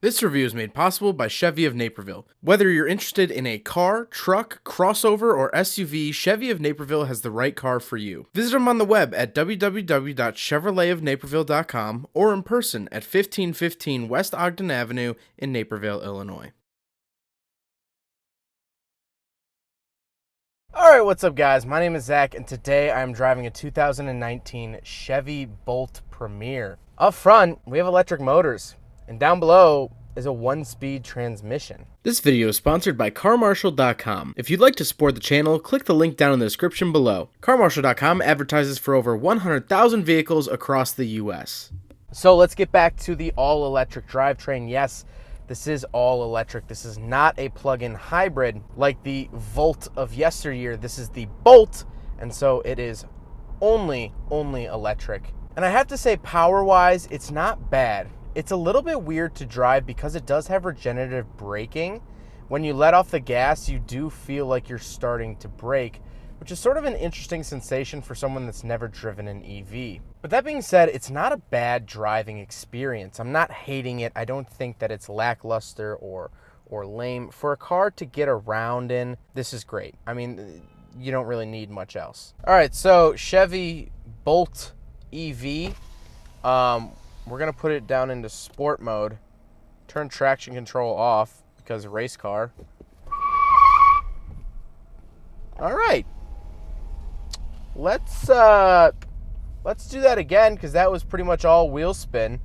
This review is made possible by Chevy of Naperville. Whether you're interested in a car, truck, crossover, or SUV, Chevy of Naperville has the right car for you. Visit them on the web at www.chevroletofnaperville.com or in person at 1515 West Ogden Avenue in Naperville, Illinois. Alright, what's up guys? My name is Zach and today I'm driving a 2019 Chevy Bolt Premier. Up front, we have electric motors. And down below is a 1-speed transmission. This video is sponsored by CarMarshal.com. If you'd like to support the channel, click the link down in the description below. CarMarshal.com advertises for over 100,000 vehicles across the US. So let's get back to the all-electric drivetrain. Yes, this is all-electric. This is not a plug-in hybrid like the Volt of yesteryear. This is the Bolt, and so it is only electric. And I have to say, power-wise, it's not bad. It's a little bit weird to drive because it does have regenerative braking. When you let off the gas, you do feel like you're starting to brake, which is sort of an interesting sensation for someone that's never driven an EV. But that being said, it's not a bad driving experience. I'm not hating it. I don't think that it's lackluster or lame. For a car to get around in, this is great. I mean, you don't really need much else. All right, so Chevy Bolt EV. We're gonna put it down into sport mode, turn traction control off because race car. All right, let's do that again because that was pretty much all wheel spin.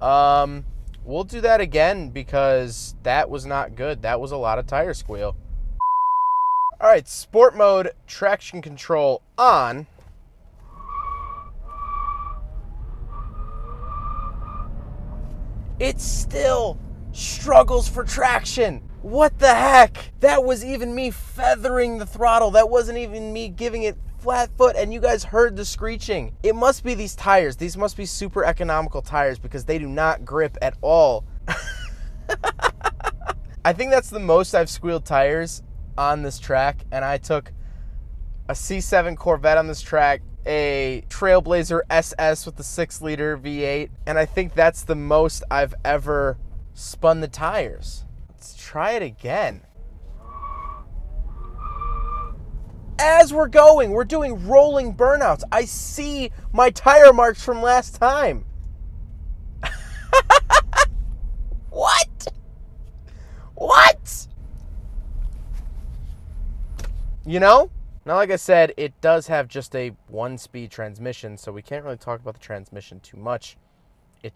We'll do that again because that was not good. That was a lot of tire squeal. All right, sport mode, traction control on. It still struggles for traction. What the heck? That was even me feathering the throttle. That wasn't even me giving it flat foot, and you guys heard the screeching. It must be these tires. These must be super economical tires because they do not grip at all. I think that's the most I've squealed tires on this track, and I took a C7 Corvette on this track, a Trailblazer SS with the 6-liter V8, and I think that's the most I've ever spun the tires. Let's try it again. As we're going, we're doing rolling burnouts. I see my tire marks from last time. What? What? You know? Now, like I said, it does have just a 1-speed transmission, so we can't really talk about the transmission too much. It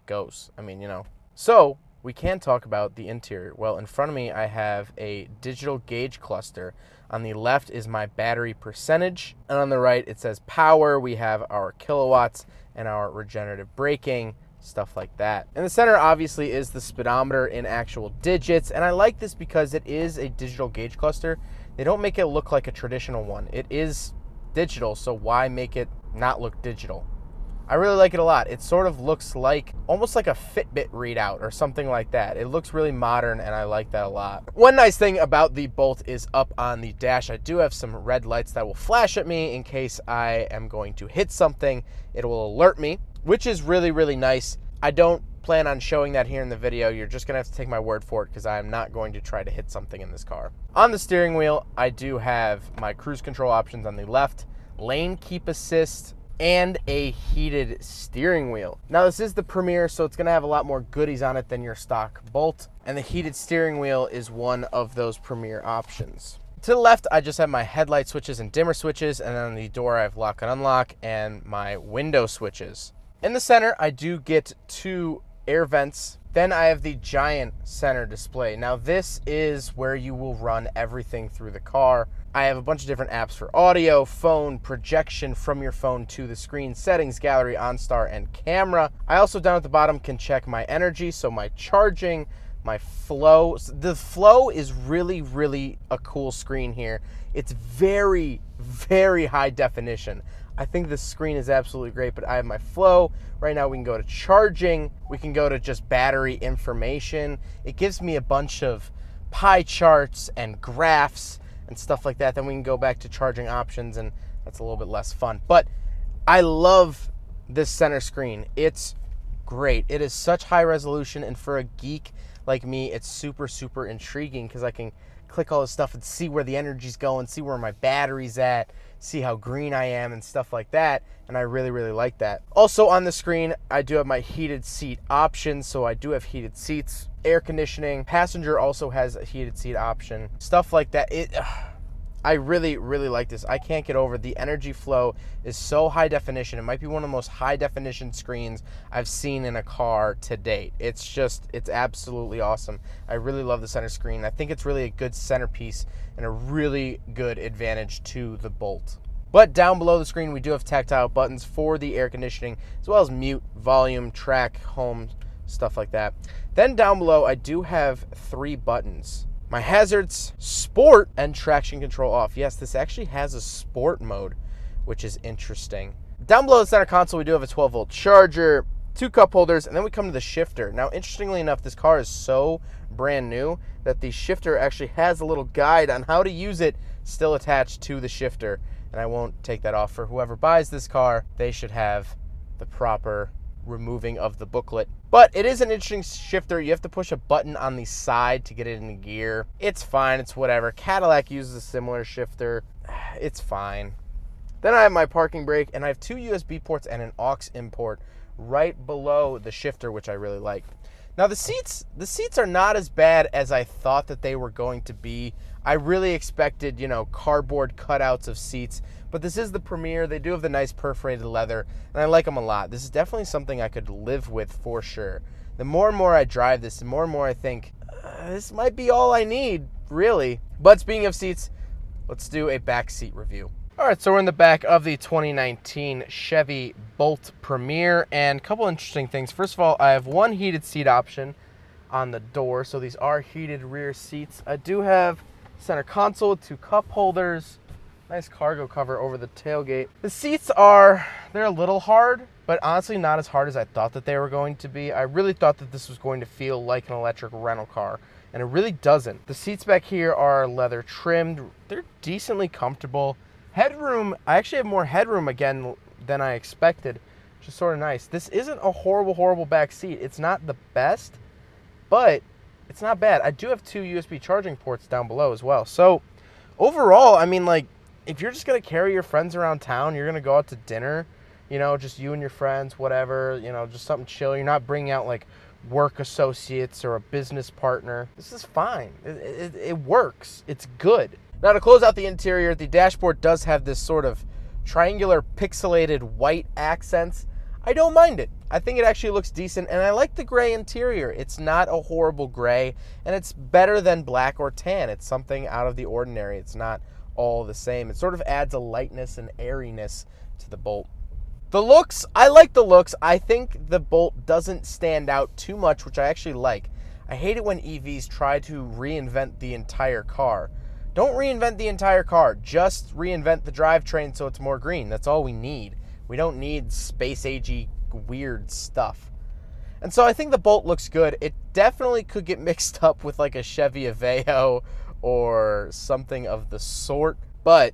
goes. I mean, you know. So, we can talk about the interior. Well, in front of me, I have a digital gauge cluster. On the left is my battery percentage, and on the right, it says power. We have our kilowatts and our regenerative braking, stuff like that. In the center, obviously, is the speedometer in actual digits, and I like this because it is a digital gauge cluster. They don't make it look like a traditional one. It is digital, so why make it not look digital? I really like it a lot. It sort of looks like, almost like a Fitbit readout or something like that. It looks really modern, and I like that a lot. One nice thing about the Bolt is up on the dash, I do have some red lights that will flash at me in case I am going to hit something. It will alert me, which is really, really nice. I don't plan on showing that here in the video. You're just gonna have to take my word for it because I am not going to try to hit something in this car. On the steering wheel, I do have my cruise control options on the left, lane keep assist, and a heated steering wheel. Now this is the Premier, so it's gonna have a lot more goodies on it than your stock Bolt, and the heated steering wheel is one of those Premier options. To the left, I just have my headlight switches and dimmer switches, and on the door I have lock and unlock and my window switches. In the center, I do get 2 air vents. Then I have the giant center display. Now this is where you will run everything through the car. I have a bunch of different apps for audio, phone, projection from your phone to the screen, settings, gallery, OnStar, and camera. I also down at the bottom can check my energy, so my charging, my flow. The flow is really, really a cool screen here. It's very, very high definition. I think this screen is absolutely great, but I have my flow. Right now we can go to charging. We can go to just battery information. It gives me a bunch of pie charts and graphs and stuff like that. Then we can go back to charging options, and that's a little bit less fun. But I love this center screen. It's great. It is such high resolution, and for a geek like me, it's super, super intriguing because I can click all this stuff and see where the energy's going, see where my battery's at, see how green I am and stuff like that, and I really, really like that. Also on the screen, I do have my heated seat options, so I do have heated seats, air conditioning, passenger also has a heated seat option, stuff like that. I really, really like this. I can't get over the energy flow is so high definition. It might be one of the most high definition screens I've seen in a car to date. It's absolutely awesome. I really love the center screen. I think it's really a good centerpiece and a really good advantage to the Bolt. But down below the screen, we do have tactile buttons for the air conditioning, as well as mute, volume, track, home, stuff like that. Then down below, I do have 3 buttons. My hazards, sport, and traction control off. Yes, this actually has a sport mode, which is interesting. Down below the center console, we do have a 12-volt charger, 2 cup holders, and then we come to the shifter. Now, interestingly enough, this car is so brand new that the shifter actually has a little guide on how to use it still attached to the shifter. And I won't take that off for whoever buys this car. They should have the proper removing of the booklet. But it is an interesting shifter. You have to push a button on the side to get it in gear. It's fine. It's whatever. Cadillac uses a similar shifter. It's fine. Then I have my parking brake, and I have 2 USB ports and an aux import right below the shifter, which I really like. Now the seats are not as bad as I thought that they were going to be. I really expected, cardboard cutouts of seats, but this is the Premier. They do have the nice perforated leather, and I like them a lot. This is definitely something I could live with for sure. The more and more I drive this, the more and more I think, this might be all I need, really. But speaking of seats, let's do a back seat review. All right, so we're in the back of the 2019 Chevy Bolt Premier, and a couple interesting things. First of all, I have 1 heated seat option on the door, so these are heated rear seats. I do have center console with 2 cup holders, nice cargo cover over the tailgate. The seats they're a little hard, but honestly not as hard as I thought that they were going to be. I really thought that this was going to feel like an electric rental car, and it really doesn't. The seats back here are leather trimmed. They're decently comfortable. Headroom, I actually have more headroom again than I expected, which is sort of nice. This isn't a horrible back seat. It's not the best, but it's not bad. I do have 2 USB charging ports down below as well. So overall, I mean, if you're just going to carry your friends around town, you're going to go out to dinner, just you and your friends, whatever, just something chill. You're not bringing out work associates or a business partner. This is fine. It works. It's good. Now, to close out the interior, the dashboard does have this sort of triangular pixelated white accents. I don't mind it. I think it actually looks decent, and I like the gray interior. It's not a horrible gray, and it's better than black or tan. It's something out of the ordinary. It's not all the same. It sort of adds a lightness and airiness to the Bolt. The looks, I like the looks. I think the Bolt doesn't stand out too much, which I actually like. I hate it when EVs try to reinvent the entire car. Don't reinvent the entire car. Just reinvent the drivetrain so it's more green. That's all we need. We don't need space-agey weird stuff. And so I think the Bolt looks good. It definitely could get mixed up with a Chevy Aveo or something of the sort, but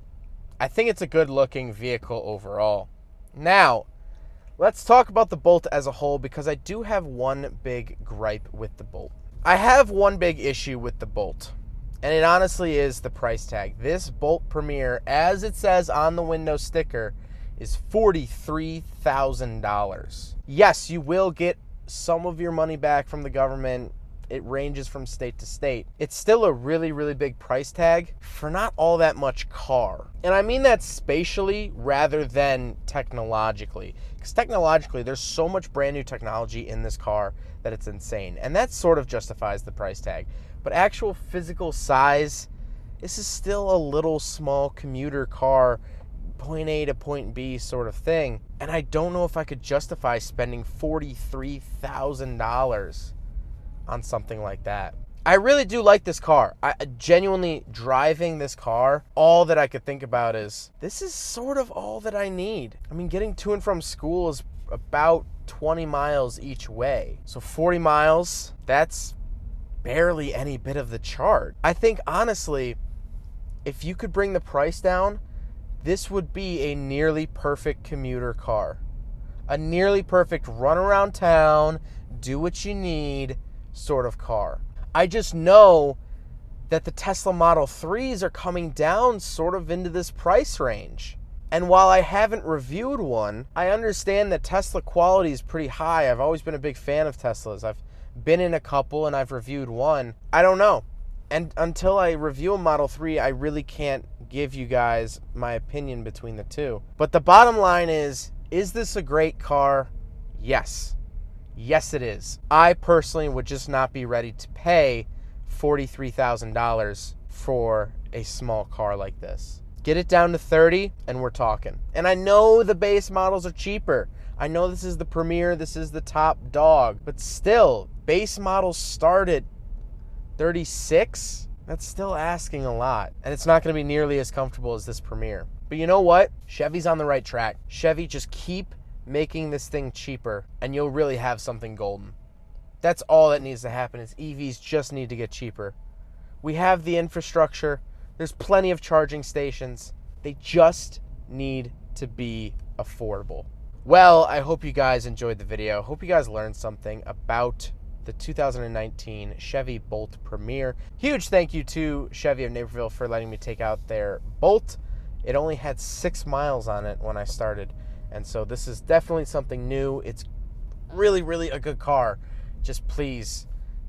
I think it's a good-looking vehicle overall. Now, let's talk about the Bolt as a whole, because I do have one big gripe with the Bolt. I have one big issue with the Bolt, and it honestly is the price tag. This Bolt Premier, as it says on the window sticker, is $43,000. Yes, you will get some of your money back from the government. It ranges from state to state. It's still a really, really big price tag for not all that much car. And I mean that spatially rather than technologically. Because technologically, there's so much brand new technology in this car that it's insane. And that sort of justifies the price tag. But actual physical size, this is still a little small commuter car, point A to point B sort of thing. And I don't know if I could justify spending $43,000 on something like that. I really do like this car. I genuinely, driving this car, all that I could think about is, this is sort of all that I need. I mean, getting to and from school is about 20 miles each way. So 40 miles, that's barely any bit of the charge. I think, honestly, if you could bring the price down, this would be a nearly perfect commuter car. a nearly perfect run around town, do what you need sort of car. I just know that the Tesla Model 3s are coming down sort of into this price range. And while I haven't reviewed one, I understand that Tesla quality is pretty high. I've always been a big fan of Teslas. I've been in a couple and I've reviewed one. I don't know. And until I review a Model 3, I really can't give you guys my opinion between the two. But the bottom line is this a great car? Yes. Yes, it is. I personally would just not be ready to pay $43,000 for a small car like this. Get it down to 30 and we're talking. And I know the base models are cheaper. I know this is the Premier, this is the top dog, but still, base models start at 36. That's still asking a lot. And it's not going to be nearly as comfortable as this Premier. But you know what? Chevy's on the right track. Chevy, just keep making this thing cheaper and you'll really have something golden. That's all that needs to happen is EVs just need to get cheaper. We have the infrastructure. There's plenty of charging stations. They just need to be affordable. Well, I hope you guys enjoyed the video. Hope you guys learned something about the 2019 Chevy Bolt Premier. Huge thank you to Chevy of Naperville for letting me take out their Bolt. It only had 6 miles on it when I started. And so this is definitely something new. It's really, really a good car. Just please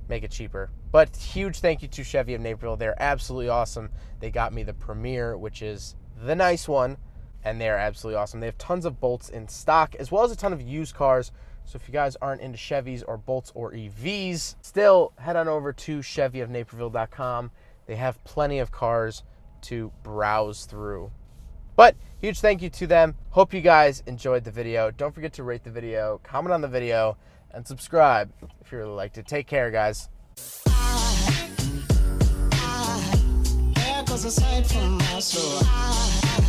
make it cheaper. But huge thank you to Chevy of Naperville. They're absolutely awesome. They got me the Premier, which is the nice one, and they're absolutely awesome. They have tons of Bolts in stock, as well as a ton of used cars. So if you guys aren't into Chevys or Bolts or EVs, still head on over to chevyofnaperville.com. They have plenty of cars to browse through. But huge thank you to them. Hope you guys enjoyed the video. Don't forget to rate the video, comment on the video, and subscribe if you really liked it. Take care, guys. Aside from my soul.